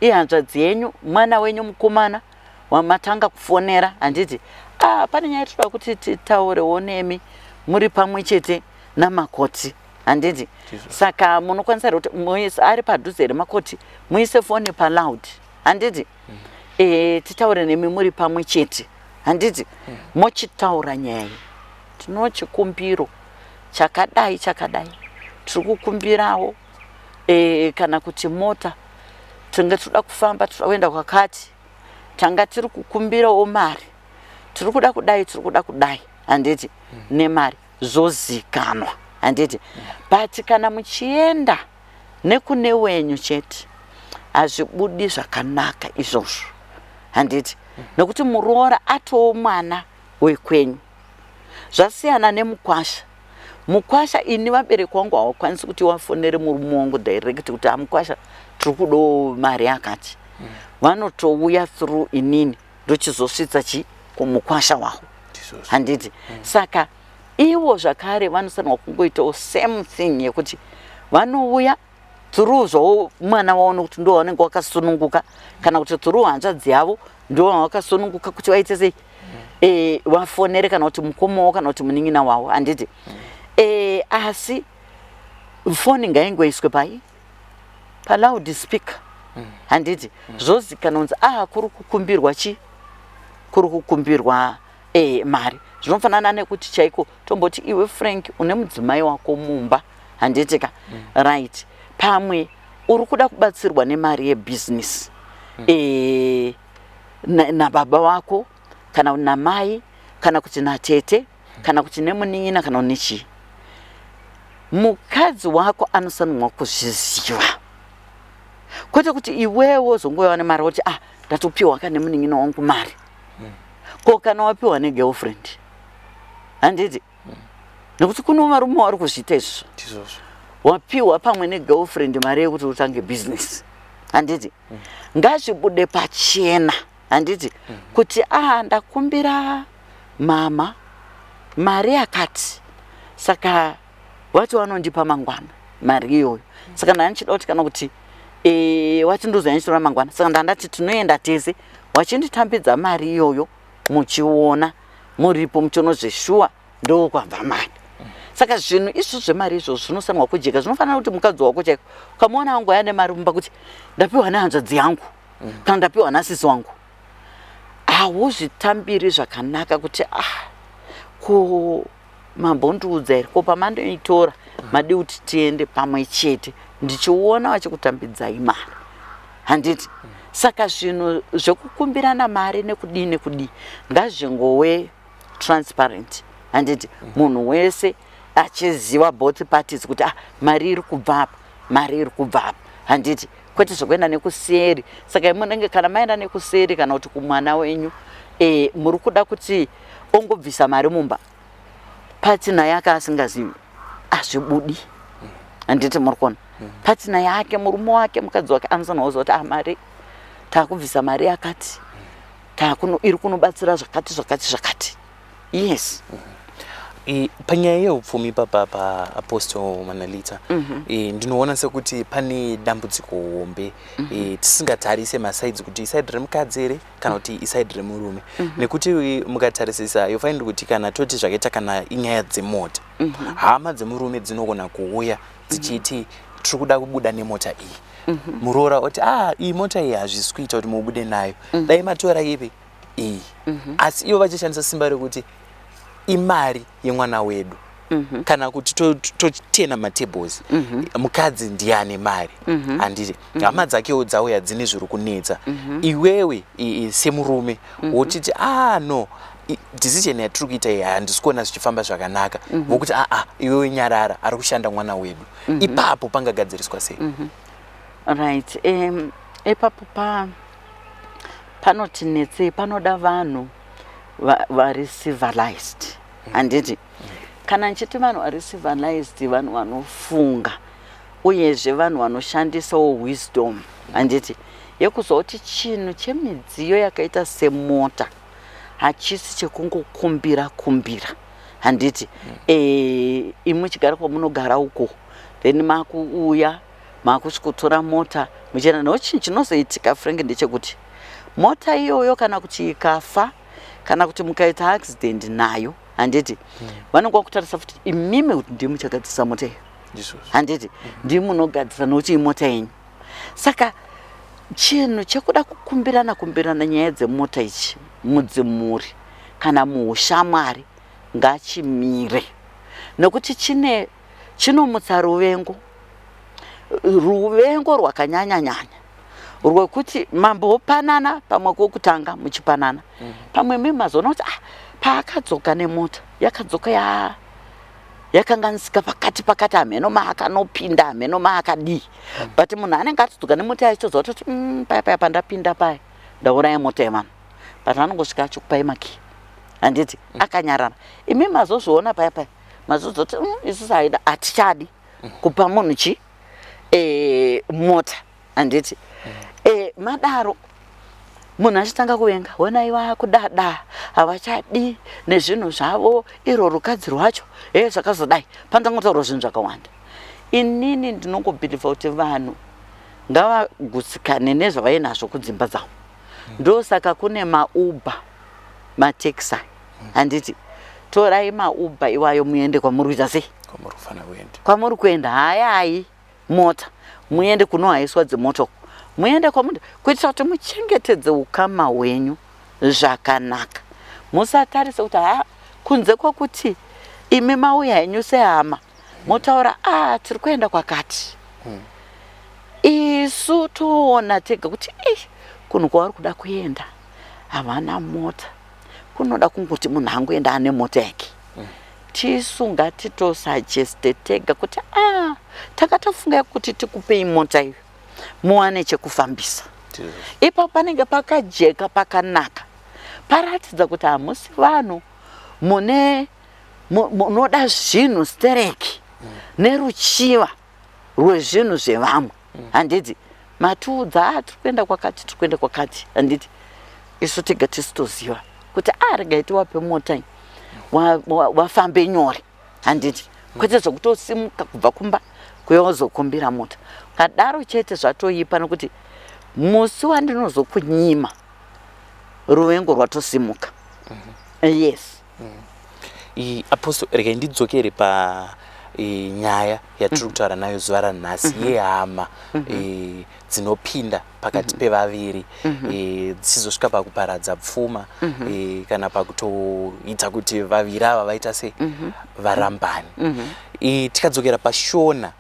ihanzvadzi yenyu mwana wenyu mukomana wamatanga kufonera handiti pane nyaya toda kuti titaurewo nemi muri pamwe chete namakoti handiti saka munokwanisa kuti muise ari padhuze remakoti muise foni paloud handiti titaure nemi muri pamwe chete handiti mochitaura nyaya tinochikumbiro chakadai tiri kukumbirawo kana kuti mota tinge toda kufamba toda kwakati tanga tiri kukumbirawo mari tiri kuda kudai handiti nemari zozikanwa handiti but kana muchienda nekune wenyu chete hazvibudi zvakanaka izvozvo handiti nekuti muroora atowo mwana wekwenyu. Zvasiyana nemukwasha. Mukwasha ini vabereki vangu hawakwanisi kuti wafonere murume wangu direct kuti mukwasha tiri kudawo mari yakati. Vanotouya through inini ndochizosvitsa kumukwasha wavo handiti. Saka iwo zvakare vanosanwa kungoitawo same thing yekuti vanouya through zvawo mwana wavo nokuti ndo vanenge vakasununguka kana kuti through hanzvadzi yavo ndo vakasununguka kuti vaite sei wafonere kana kuti mukoma wavo kana kuti munin'ina wavo handiti. Asi foni ngaingoiswe paloud speaker handiti zvozikanwa kunzi kuri kukumbirwa kuri kukumbirwa mari. Zvinofanana nekuti chaiko tomboti iwe Frank une mudzimai wako mumba handiti ka right pamwe uri kuda kubatsirwa nemari yebusiness nababa wako kana namai kana kuti natete kana kuti nemunin'ina kana nechi. Mukadzi wako anosanwa kuzviziva kwete kuti iwewo zongoiwa nemari kuti ndatopiwa kana nemunin'ina wangu mari ko kana wapiwa negirlfriend handiti nekuti kuno varume vari kuzviita izvozvo wapiwa pamwe negirlfriend mari yekuti utange business handiti. Ngazvibude pachena handiti kuti ndakumbira mama mari yakati saka wati wanondipa mangwana mari iyoyo saka ndanichida kuti kana kuti wati ndozvanditora mangwana saka ndandati tinoenda tese wachinditambidza mari iyoyo muchiona muripo muchionozveshuwa ndo kwabva mari. Saka zvinhu izvo zvemari izvozvo zvinosanwa kujeka. Zvinofanira kuti mukadzi wako chaiko ukamuona wangu ane mari mumba kuti ndapiwa nehanzvadzi yangu kana ndapiwa nasisi wangu hauzvitambiri zvakanaka kuti ko mambondiudza here ko pamandoitora madi kuti tiende pamwe chete ndichiona vachikutambidzai mari handiti. Saka zvinhu zvekukumbirana mari nekudii ngazvingowe transparent handiti munhu wese achiziva both parties kuti mari iri kubva apa handiti kwete zvokuenda nekuseri. Saka munenge kana maenda nekuseri kana kuti kumwana wenyu muri kuda kuti ongobvisa mari mumba patina yake asingazivi hazvibudi handiti. Muri kuona patina yake murume wake mukadzi wake anosanwa kuziva kuti mari takubvisa mari yakati iri kunobatsira zvakati Yes.
Panyaya yeupfumi papa Apostle Manalita ndinoona sekuti pane dambudziko hombe tisingatarise masides kuti iside remukadzi ere kana kuti iside remurume nekuti mukatarisisa yofind kuti kana toti zvakaita kana inyaya dzemota hama dzemurume dzinogona kuuya dzichiti tiri kuda kubuda nemota iyi muroora oti iyi mota iyi hazvisi kuita kuti mubude nayo dai matora ipi iyi asi ivo vachishandisa simba rekuti imari yemwana wedu kana kuti totena matables mukadzi ndiye ane mari handiti hama dzakewo dzauya dzine zviri kunetsa iwewe semurume wotiti no decision yatiri kuita iyi handisi kuona zvichifamba zvakanaka vokuti iwewe nyarara ari kushanda mwana wedu ipapo pangagadziriswa sei?
Right. Ipapo panoti netsei, panoda vanhu vari civilized. Handiti kana nchiti vanhu vari civilized, vanhu vanofunga uyezve vanhu vanoshandisawo wisdom. Handiti yekuzoti chinhu chemidziyo yakaita semota hachisi chekungokumbira. Handiti imwe chigara kwamunogara uko then makuuya makusvikotora mota muchena nochinhu chinozoitika Frank ndechekuti mota iyoyo kana kuti ikafa kana kuti mukaita accident nayo handiti vanongoa kutarisa futi imimi kuti ndimi chagadzisa mota iyo handiti ndimi munogadzisa nokuti imota yenyu. Saka chinhu chekuda kukumbirana nyaya dzemota ichi mudzimuri kana muushamwari ngachimire nokuti chinomutsa ruvengo rwakanyanya rwekuti mambopanana pamwe kokutanga muchipanana pamwe mimazoona kuti paakadzoka nemota yakadzoka yakanganisika pakati hameno maakanopinda hameno maakadii but munhu anenge atidzoka nemota yachizoziva kuti paya pandapinda paya ndauraya mota yevanhu but anongosvika achikupai maki handiti akanyarara imi mazozviona paya mazozoti isusu hatichadi kupa munhu mota handiti madaro munhu achitanga kuvenga onaiwa kudada havachadi nezvinhu zvavo iro rukadzi rwacho zvakazodai pandangotaura zvinhu zvakawanda. Inini ndinongobhilivha kuti vanhu ngavagutsikane nezvavainazvo kudzimba dzavo ndosaka kune mauber matexa handiti torai mauber iwayo muende kwamuri kuita sei kwamuri kuenda hayi mota muende kunohaiswa dzimotoko muende kwamundi kuitira kuti muchengetedze ukama hwenyu zvakanaka musatarise kuti kunze kwokuti imi mauya henyu sehama motaura tiri kuenda kwakati isu toona tega kuti kunhu kwavari kuda kuenda havana mota kunoda kungoti munhu angoenda ane mota yake tisu ngatitosajeste tega kuti takatofunga kuti tikupei mota iyo muwane chekufambisa ipapo panenge pakajeka pakanaka paratidza kuti hamusi vanhu munoda zvinhu stereki neruchiva rwezvinhu zvevamwe handiti matiudza tiri kuenda kwakati handiti isu tega tisitoziva kuti regai tiwape mota iyi wafambe nyore handiti kwete zvokutosimuka kubva kumba kuyozokumbira mota kadaro chete zvatoipa nokuti musi wandinozokunyima ruvengo rwatosimuka. Yes.
Apostle regai ndidzokere nyaya yatiri kutaura nayo zuva ranhasi yehama dzinopinda pakati pevaviri dzisizosvika pakuparadza pfuma kana pakutoita kuti vaviri ava vaita sei varambani. Tikadzokera pashona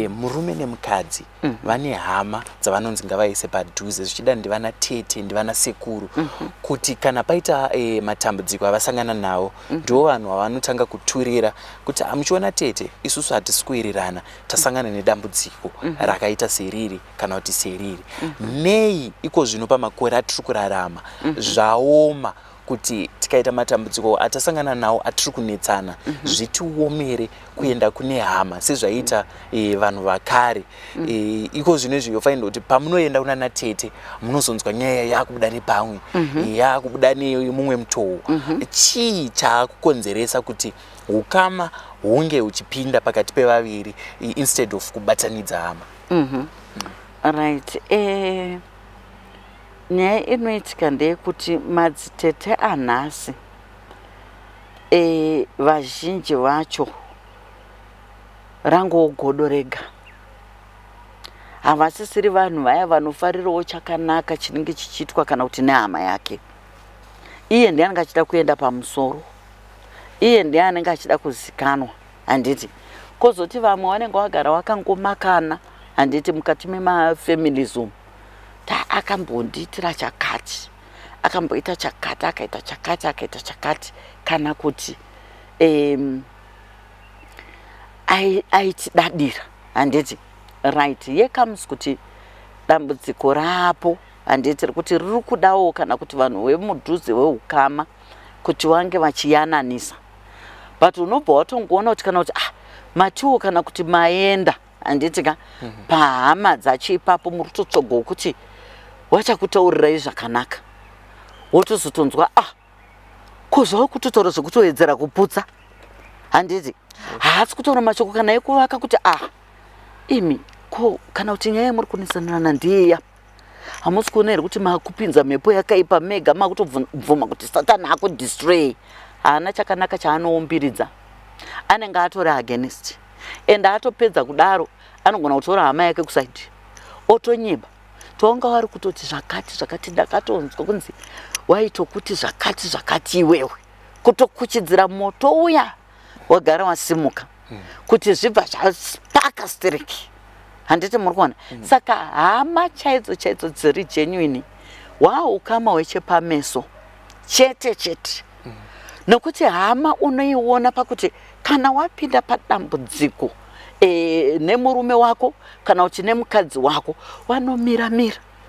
murume nemukadzi vane hama dzavanonzi ngavaise padhuze zvichida ndivana tete ndivana sekuru kuti kana paita matambudziko avasangana nawo ndo vanhu vavanotanga kuturira kuti muchiona tete isusu hatisi kuwirirana tasangana nedambudziko rakaita seriri kana kuti seriri nei iko zvino pamakore atiri kurarama zvaoma kuti tikaita matambudziko atasangana nawo atiri kunetsana zvitiomere kuenda kune hama sezvaita vanhu vakare. Iko zvinezvi yofainda kuti pamunoenda kunana tete munozonzwa nyaya yakubuda nepamwe yakubuda nemumwe mutoo. Chii chakukonzeresa kuti ukama hunge uchipinda pakati pevaviri instead of kubatanidza hama?
Right. Nyaya inoitika ndeyekuti madzitete anhasi vazhinji vacho rangogodo rega. Havasisiri vanhu vaya vanofarirawo chakanaka chinenge chichitwa kana kuti nehama yake. Iye ndiye anenge achida kuenda pamusoro, iye ndiye anenge achida kuzikanwa. Handiti kozoti vamwe vanenge vagara vakangomakana, handiti mukati memafemilism, akambondiitira chakati, akamboita chakati, akaita chakati, akaita chakati, kana kuti aitidadira. Handiti right, yekamusi kuti dambudziko rapo, handiti kuti riri kudawo kana kuti vanhu vemudhuze veukama kuti vange vachiyananisa. But unobva watongoona kuti kana kuti matiwo kana kuti maenda, handiti ka pahama dzacho ipapo muri kutotsoga kuti vachakutaurirai zvakanaka, wotozotonzwa kozvawo kutotaura zvekutowedzera kuputsa. Handiti haasi kutaura mashoko kana ekuvaka kuti imi kana kuti nyaya yamuri kunesanana ndiyeya, hamusi kuona here kuti makupinza mhepo yakaipa mega makutobvuma kuti Satani akudestroy. Haana chakanaka chaanoumbiridza, anenge atori against, and atopedza kudaro anogona kutora hama yake kusaidi otonyeba. Tonga wari kutoti zvakati ndakatonzwa kunzi waitokuti zvakati iwewe, kutokuchidzira moto uya wagara wasimuka kuti zvibva zvapaka stereki. Handiti muri kuona? Saka hama chaidzo dziri genuine waukama hwechepameso chete. Nokuti hama unoiona pakuti kana wapinda padambudziko nemurume wako kana kuti nemukadzi wako, vanomira.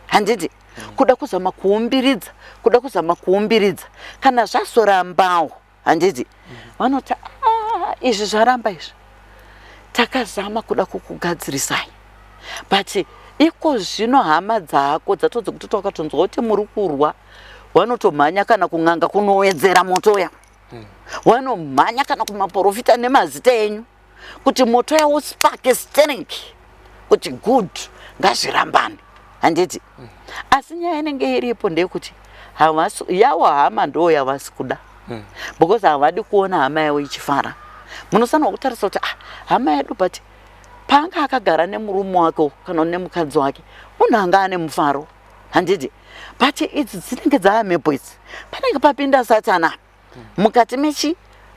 Handiti kuda kuzama kuumbiridza, kana zvazorambawo, handiti vanoti izvi zvaramba izvi, takazama kuda kukugadzirisai. But iko zvino hama dzako dzatodza kuti wakatonzwa kuti muri kurwa, vanotomhanya kana kun'anga kunowedzera moto uya, vanomhanya kana kumaprofita nemazita enyu kuti moto yawo sparke stereki, kuti good ngazvirambane. Handiti asi nyaya inenge iripo ndeyekuti yawo hama ndo yavasi kuda, because havadi kuona hama yawo ichifara. Munosanwa kutarisa kuti hama yedu but panga akagara nemurume wake kana nemukadzi wake munhu anga ane mufaro. Handiti but idzi dzinenge dzaamhepo idzi, panenge papinda Satani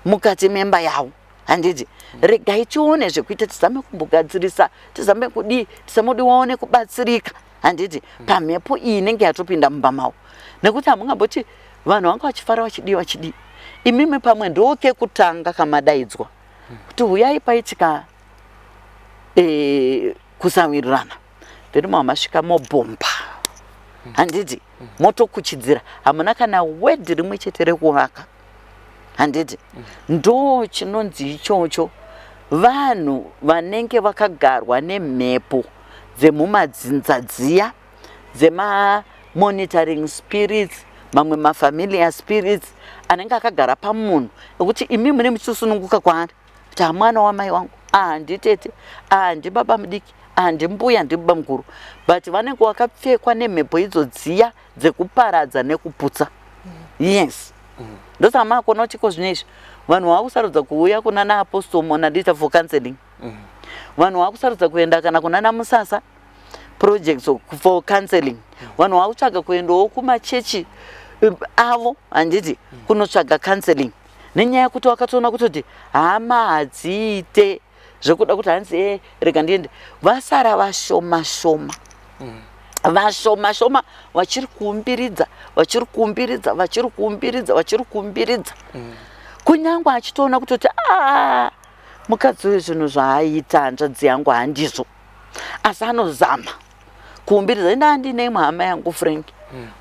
mukati memba yawo. Handiti regai tione zvekuita, tizame kumbogadzirisa, tizame kudi, tisamudi waone kubatsirika. Handiti pamhepo iyi inenge yatopinda mumba mawo, nekuti hamungamboti vanhu vanga vachifara vachidi. Imimi pamwe ndoke kutanga kamadaidzwa kuti huyai paitika kusawirirana, then masvika mobhomba. Handiti motokuchidzira, hamuna kana wedhi rimwe chete rekuvaka. Handiti ndo chinonzi ichocho vanhu vanenge vakagarwa nemhepo dzemumadzinza dziya dzema-monitoring spirits, mamwe mafamiliar spirits anenge akagara pamunhu ekuti imi mune muchisununguka kwaari kuti hamwana wamai wangu, handitete, handibaba mudiki, handimbuya, handibaba mukuru, but vanenge vakapfekwa nemhepo idzo dziya dzekuparadza nekuputsa. Yes. Ndosa makona kuti kozvinezvi vanhu vakusarudza kuuya kuna naApostle Monadita for counseling. Vanhu vakusarudza kuenda kana kuna naMusasa projects for counseling. Vanhu vakutsvaga kuendawo kumachechi avo, handiti kunotsvaga counseling. Nenyaya yekuti wakatoona kutoti hama hadziite zvekuda kuti hanzi rega ndiende, vasara vashoma. Vashoma vachiri kuumbiridza. Kunyangwe achitoona kutoti mukadzi uyu zvinhu zvaaita hanzvadzi yangu handizvo, asi anozama kuumbiridza. Enda handine hama yangu Frank,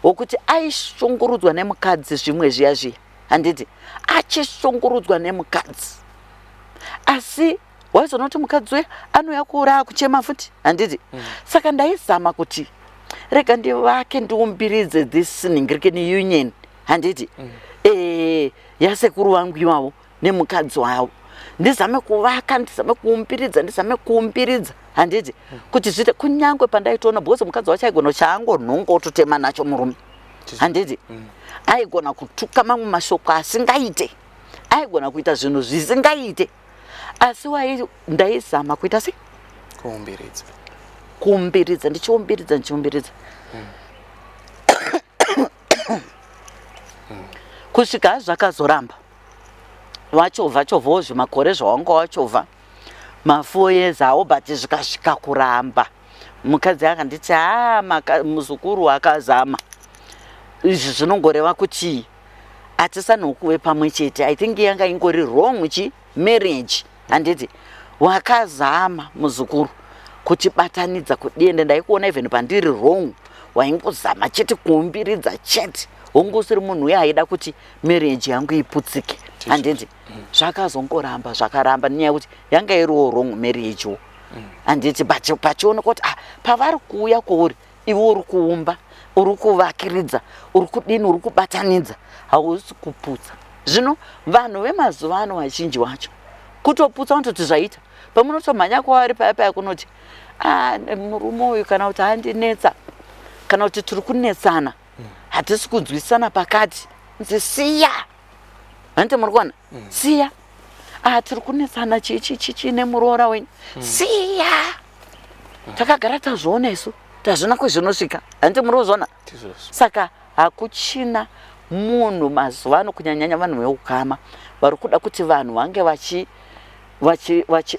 wokuti aishungurudzwa nemukadzi zvimwe zviya zviya handiti achishungurudzwa nemukadzi asi waizoona kuti mukadzi uya anouya kuura kuchema futi handiti saka ndaizama kuti rega ndivake ndiumbiridze this Ningirican union handiti yasekuru vangu iwavo nemukadzi wavo ndizame kuvaka ndizame kuumbiridza handiti kuti zviite kunyangwe pandaitoona because mukadzi wacho aigona chaangonhonga ototema nacho murume handiti aigona kutuka mamwe mashoko asingaite aigona kuita zvinhu zvisingaite asi ndaizama kuita sei kuumbiridza ndichiumbiridza kusvika zvakazoramba wachovhawo zvimakore zvawanga wachovha mafoyeza but zvikasvika kuramba mukadzi akanditi muzukuru akazama izvi zvinongoreva kuti hatisanokuve pamwe chete. I think yanga ingori wrong marriage handiti wakazama muzukuru kuti batanidza kudiende ndaikuona even pandiri wrong waingozama chete kuumbiridza chete wongosiri munhu uye aida kuti marriage yangu iputsike handiti zvakazongoramba zvakaramba nenyaya yekuti yanga iriwo wrong marriage wo handiti pachiona kuti pavari kuuya kwauri iwe uri kuumba uri kuvakiridza uri kudini uri kubatanidza hausi kuputsa. Zvino vanhu vemazuva ano vazhinji wacho kutoputsa unototi zvaita pamunotomhanya kwavari paya kunoti murume uyu kana kuti handinetsa kana kuti tiri kunetsana hatisi kunzwisana pakati nzi siya handiti muri kuona siya tiri kunetsana chichi nemuroora wenyu siya takagara tazviona isu tazvina kwezvinosvika handiti muri kuzviona. Saka hakuchina munhu mazuva ano kunyanyanya vanhu veukama vari kuda kuti vanhu vange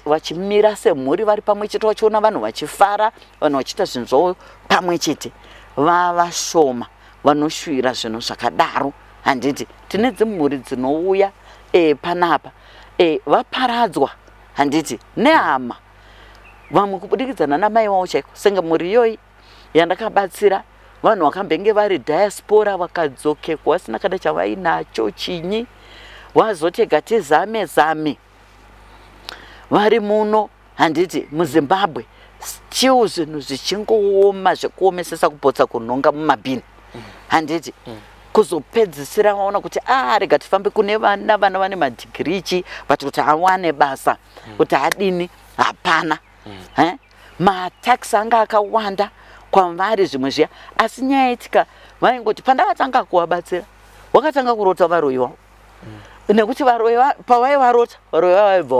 vachimira semhuri vari pamwe chete vachiona vanhu vachifara vanhu vachiita zvinhu zvavo pamwe chete vavashoma vanoshuvira zvinhu zvakadaro handiti tine dzimhuri dzinouya panapa vaparadzwa handiti nehama vamwe kubudikidzana namai wavo chaiko senge mhuri iyoyi yandakabatsira vanhu vakambenge vari diaspora vakadzokekwa vasina kana chavainacho chinyi wazotega tizame vari muno handiti muZimbabwe still zvinhu zvichingooma zvekuomesesa kupotsa kunhonga mumabhini handiti kuzopedzisira vaona kuti rega tifambe kune vana vane madhigirichi but kuti awane basa kuti adini hapana mataxi anga akawanda kwavari zvimwe zviya asi nyaya yaitika vaingoti pandakatanga kuvabatsira wakatanga kurota varoyi wavo nekuti varoyi pavaivarota varoyi vavo vaibva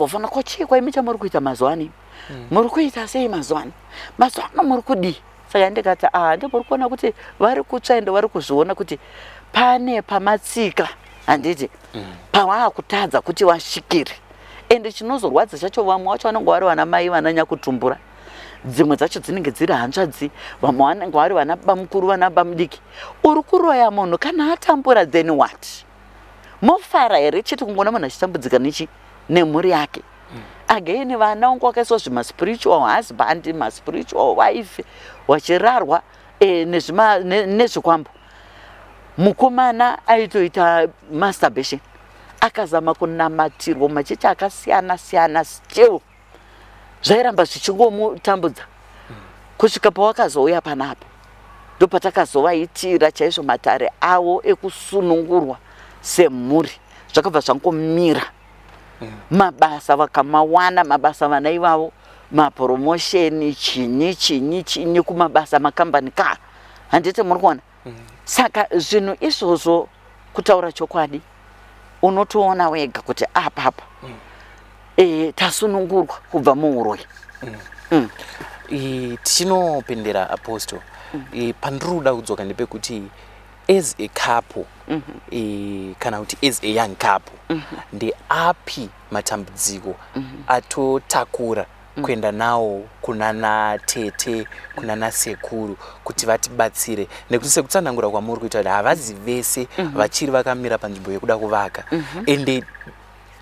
wafona kochii kwaimi chamuri kuita mazuva ano muri kuita sei mazuva ano muri kudii. Saka ndikati ndimuri kuona kuti vari kutsva ende vari kuzviona kuti pane pamatsika handiti pavakutadza kuti vasvikire ende chinozorwadza chacho vamwe vacho vanenge vari vana mai vananyakutumbura dzimwe dzacho dzinenge dziri hanzvadzi vamwe vanenge vari vana bamukuru vana bamudiki uri kuroya munhu kana atambura then what mofara here chete kungoona munhu achitambudzika nemhuri yake again vana vangu vakaiswa zvemaspiritual husband maspiritual wife wachirarwa nezvikwambo mukomana aitoita masturbation akazama kunamatirwa machechi akasiyana still zvairamba zvichingomutambudza kusvika pawakazouya panapa ndopatakazovaitira chaizvo matare avo ekusunungurwa semhuri zvakabva zvangomira mabasa vakamawana mabasa vana ivavo mapromotion chinyi kumabasa makambani handiti muri kuona. Saka zvinhu izvozvo kutaura chokwadi unotoona wega kuti apa tasunungurwa kubva muuroyi.
Tichinopendera apostle pandiri kuda kudzoka ndepekuti as a couple kana kuti as a young couple ndeapi matambudziko atotakura kuenda nawo kunana tete kunana sekuru kuti vatibatsire nekuti sekutsanangura kwamuri kuita kuti havazi vese vachiri vakamira panzvimbo yekuda kuvaka ende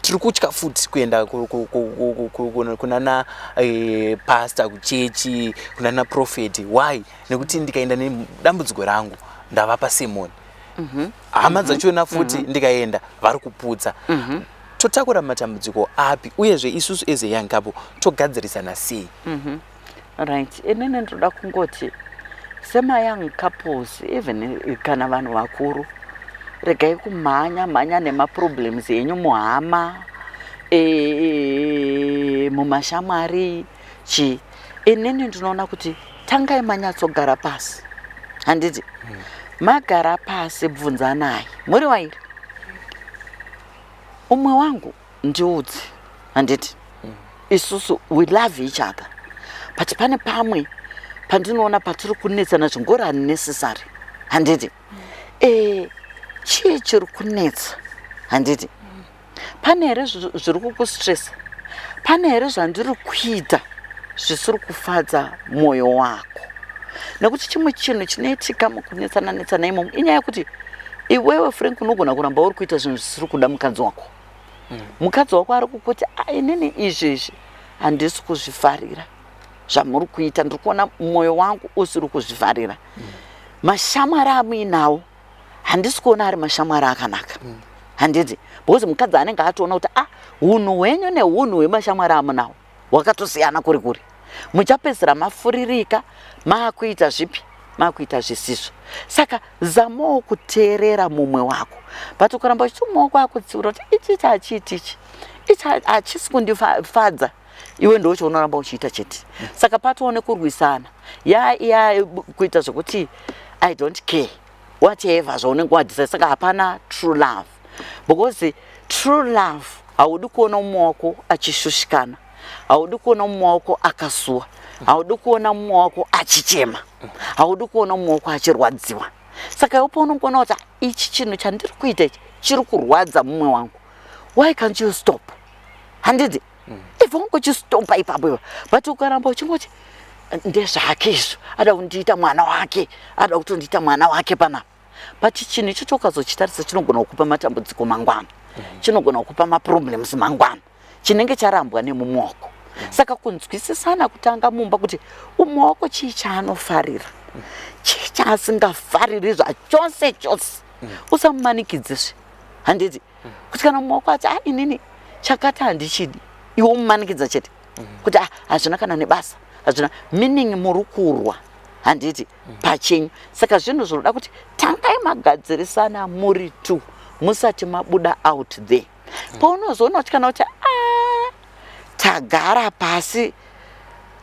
tiri kutya futi kuenda kunana pastor kuchechi kunana prophet. Why? Nekuti ndikaenda nedambudziko rangu ndavapa sermon. Hama dzachona futi ndikaenda vari kuputsa. Totakura matambudziko api uyezve isusu as a young couple togadzirisana sei?
Right. Inini ndoda kungoti sema young couples even kana vanhu vakuru regai kumhanya nemaproblems enyu muhama mumashamwari chi. Inini ndinoona kuti tangai manyatsogara pasi. Handiti magara pasi bvunzanai muri wairi umwe wangu ndiudzi. Handiti isusu we love each other, but pane pamwe pandinoona patiri kunetsana zvingori unnecessary. Handiti chii chiri kunetsa? Handiti pane here zviri kukustressa? Pane here zvandiri kuita zvisiri kufadza mwoyo wako? Nekuti chimwe chinhu chinoitika mukunetsana imomo inyaya yekuti iwewe Frank unogona kuramba uri kuita zvinhu zvisiri kuda mukadzi wako. Mukadzi wako ari kukuti inini izvi handisi kuzvifarira zvamuri kuita, ndiri kuona mwoyo wangu usiri kuzvifarira. Mashamwari amuinawo handisi kuona ari mashamwari akanaka. Handiti because mukadzi anenge atoona kuti hunhu hwenyu neunhu hwemashamwari amunawo hwakatosiyana kuri kuri. Muchapedzisira mafuririka maakuita zvipi? Maakuita zvisizvo. Saka zamawo kuteerera mumwe wako. But ukaramba uchiti mumwe wako akutsiura kuti ichi hachiitichi, ichi hachisi kundifadza, iwe ndocho unoramba uchiita chete. Saka patoone kurwisana. Ya kuita zvokuti I don't care whatever zvaunenge wadecide. Saka hapana true love. Because true love haudi kuona mumwe wako achishushikana, haudi kuona mumwe wako akasuwa, haudi kuona mumwe wako achichema, haudi kuona mumwe wako achirwadziwa. Saka ipo unokuona kuti ichi chinhu chandiri kuita ichi chiri kurwadza mumwe wangu. Why can't you stop? Handiti if ungochistopa ipapo, but ukaramba uchingoti ndezvake izvo, ada kundiita mwana wake, ada kutondiita mwana wake panapa. But chinhu icho ukazochitarisa chinogona kukupa matambudziko mangwana, chinogona kukupa maproblems mangwana, chinenge charambwa nemumwe wako. Saka kunzwisisana kutanga mumba kuti umwe wako chii chaanofarira, chii chaasingafariri zvachose chose, usamumanikidzezve. Handiti kuti kana mumwe wako ati inini chakati handichidi, iwe umumanikidza chete kuti hazvina kana nebasa, hazvina meaning muri kurwa. Handiti pachenyu. Saka zvinhu zvinoda kuti tangai magadzirisana muri tu musati mabuda out there. Paunozoona kuti kana kuti tagara pasi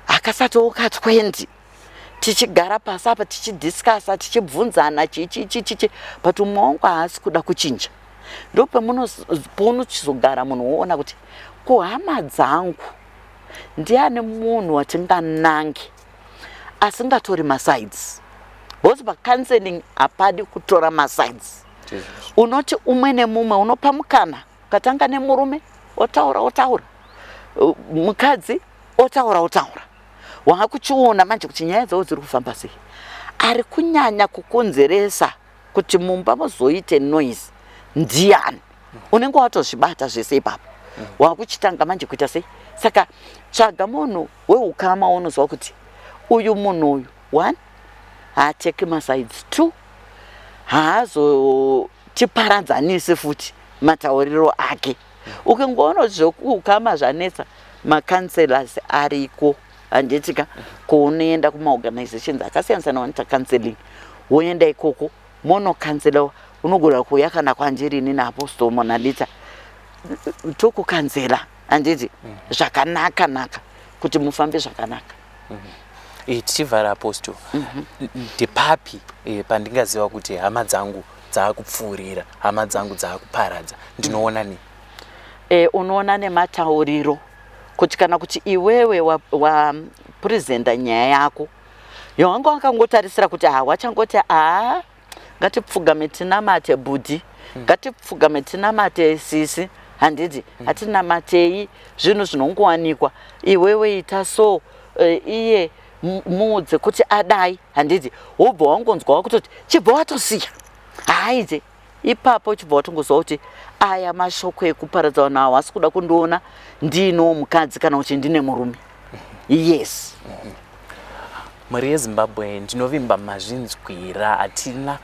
akasati okati 20 tichigara pasi apa tichidiscussa tichibvunzana chichi but umwe wangu haasi kuda kuchinja. Ndo paunochizogara munhu woona kuti kuhama dzangu ndiani munhu watinganange asingatori masides. Because pacounseling hapadi kutora masides. Unoti umwe nemumwe unopa mukana, ukatanga nemurume otaura, mukadzi otaura. Wakuchiona manje kuti nyaya dzawo dziri kufamba sei. Ari kunyanya kukonzeresa kuti mumba muzoite noise ndiani, unenge watozvibata zvese ipapo. Wakuchitanga manje kuita sei. Saka tsvaga munhu weukama unoziva kuti uyu munhu uyu 1 haateki masides, 2 haazotiparadzanisi futi matauriro ake. Ukangoona zvokukama zvanetsa, macounselors ariko. Handitika kunoenda kumaorganizations akasiyana wanoita counseling, woenda ikoko monokansela, unogona kuuya kana kwanjiri inini Apostle Monalita tokukansela. Handiti zvakanaka kuti mufambe zvakanaka.
Tichivhara Apostle, ndepapi pandingaziva kuti hama dzangu dzaakupfuurira, hama dzangu dzaakuparadza? Ndinoona ni
unoona nematauriro kuti kana kuti iwewe wapresenta nyaya yako yawanga wakangotarisira kuti wachangoti ngatipfugame tinamate budhi, ngatipfugame tinamate sisi. Handiti hatinamatei zvinhu zvinongowanikwa, iwewe ita so iye muudze kuti adai. Handiti wobva wangonzwa kutoti chibva watosiya. Haidze ipapo uchibva watongoziva kuti aya mashoko ekuparadza vanhu avo asi kuda kundiona ndino mukadzi kana kuti ndine murume. Yes.
Mhuri yeZimbabwe ndinovimba mazvinzwira hatina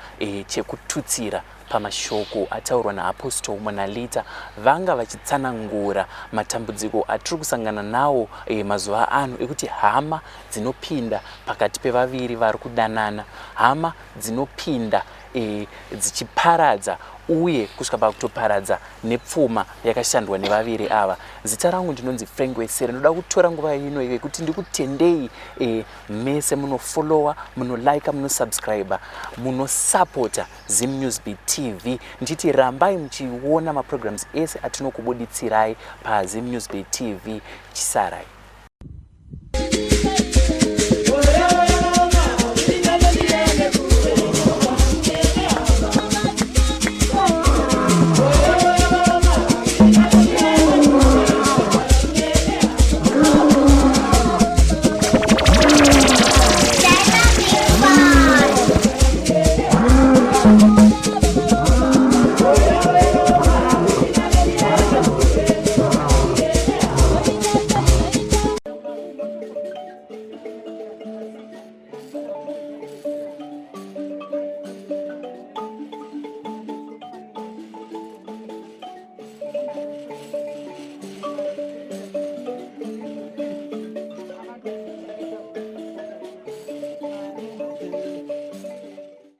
chekututsira pamashoko ataurwa naApostle Monalita vanga vachitsanangura matambudziko atiri kusangana nawo mazuva ano ekuti hama dzinopinda pakati pevaviri vari kudanana, hama dzinopinda dzichiparadza uye kusvika pakutoparadza nepfuma yakashandwa nevaviri ava. Zita rangu ndinonzi Frank Wesere. Ndoda kutora nguva ino yekuti ndikutendei mese munofollowa, munolike, munosubscribe, munosupporta Zim News Beat TV. Nditi rambai muchiona maprograms ese atinokubuditsirai paZim News Beat TV. Chisarai.